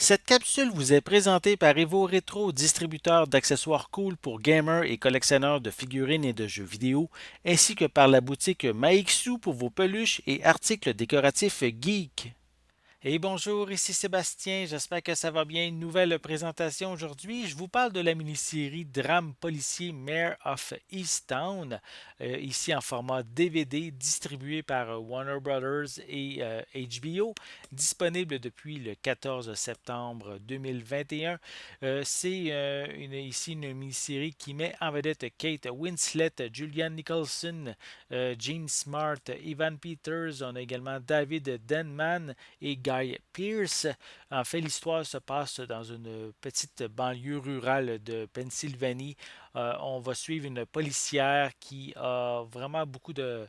Cette capsule vous est présentée par Evo Retro, distributeur d'accessoires cool pour gamers et collectionneurs de figurines et de jeux vidéo, ainsi que par la boutique Maixu pour vos peluches et articles décoratifs geek. Et bonjour, ici Sébastien, j'espère que ça va bien. Une nouvelle présentation aujourd'hui. Je vous parle de la mini-série Drame policier Mayor of Easttown, ici en format DVD, distribué par Warner Brothers et HBO, disponible depuis le 14 septembre 2021. Ici une mini-série qui met en vedette Kate Winslet, Julianne Nicholson, Gene Smart, Evan Peters. On a également David Denman et Guy Pearce. En fait, l'histoire se passe dans une petite banlieue rurale de Pennsylvanie. On va suivre une policière qui a vraiment beaucoup de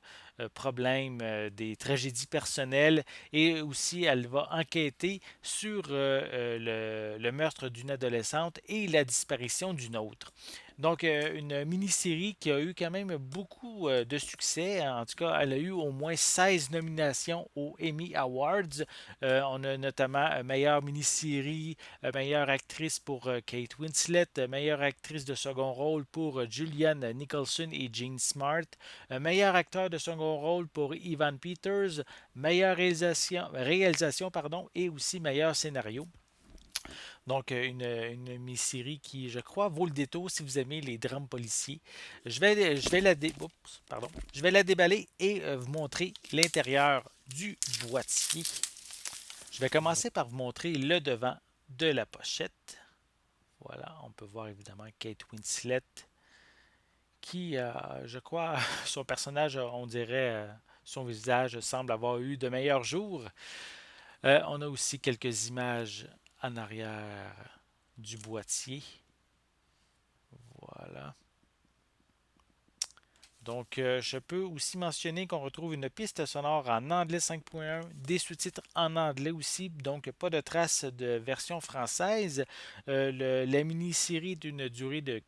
problèmes, des tragédies personnelles et aussi elle va enquêter sur le meurtre d'une adolescente et la disparition d'une autre. Donc, une mini-série qui a eu quand même beaucoup de succès. En tout cas, elle a eu au moins 16 nominations aux Emmy Awards. On a notamment meilleure mini-série, meilleure actrice pour Kate Winslet, meilleure actrice de second rôle pour Julianne Nicholson et Gene Smart, meilleur acteur de second rôle pour Evan Peters, meilleure réalisation pardon, et aussi meilleur scénario. Donc, une mini-série qui, je crois, vaut le détour si vous aimez les drames policiers. Je vais la déballer et vous montrer l'intérieur du boîtier. Je vais commencer par vous montrer le devant de la pochette. Voilà, on peut voir évidemment Kate Winslet qui, je crois, son personnage, on dirait, son visage semble avoir eu de meilleurs jours. On a aussi quelques images en arrière du boîtier. Voilà. Donc, je peux aussi mentionner qu'on retrouve une piste sonore en anglais 5.1, des sous-titres en anglais aussi, donc pas de traces de version française. La mini-série d'une durée de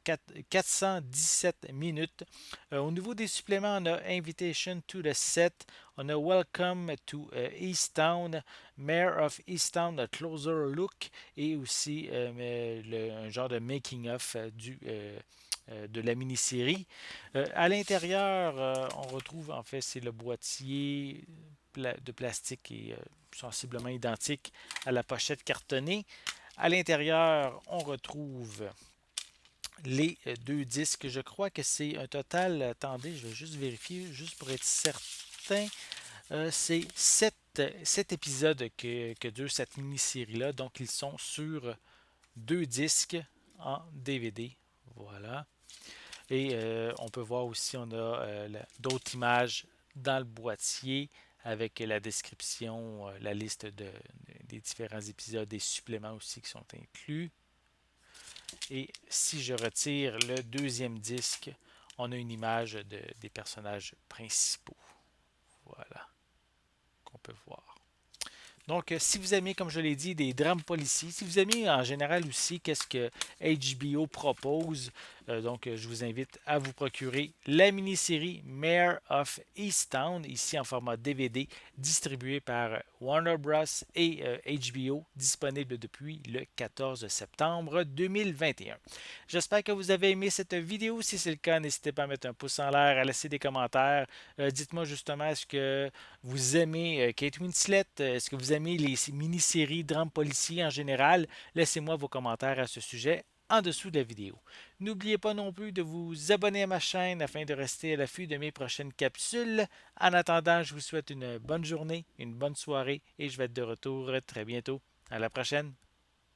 417 minutes. Au niveau des suppléments, on a Invitation to the Set, on a Welcome to Easttown, Mayor of Easttown, A Closer Look, et aussi un genre de making-of de la mini-série. À l'intérieur, on retrouve, en fait, c'est le boîtier de plastique qui est sensiblement identique à la pochette cartonnée. À l'intérieur, on retrouve les deux disques. Je crois que c'est un total, attendez, je vais juste vérifier, juste pour être certain. C'est sept épisodes que dure cette mini-série-là. Donc, ils sont sur deux disques en DVD. Voilà. Et on peut voir aussi, on a d'autres images dans le boîtier avec la description, la liste des différents épisodes, des suppléments aussi qui sont inclus. Et si je retire le deuxième disque, on a une image des personnages principaux. Voilà, qu'on peut voir. Donc, si vous aimez, comme je l'ai dit, des drames policiers, si vous aimez en général aussi qu'est-ce que HBO propose, je vous invite à vous procurer la mini-série Mayor of Easttown, ici en format DVD, distribué par Warner Bros. Et HBO, disponible depuis le 14 septembre 2021. J'espère que vous avez aimé cette vidéo. Si c'est le cas, n'hésitez pas à mettre un pouce en l'air, à laisser des commentaires. Dites-moi justement, est-ce que vous aimez Kate Winslet? Est-ce que vous aimez les mini-séries drames policiers en général? Laissez-moi vos commentaires à ce sujet en dessous de la vidéo. N'oubliez pas non plus de vous abonner à ma chaîne afin de rester à l'affût de mes prochaines capsules. En attendant, je vous souhaite une bonne journée, une bonne soirée et je vais être de retour très bientôt. À la prochaine!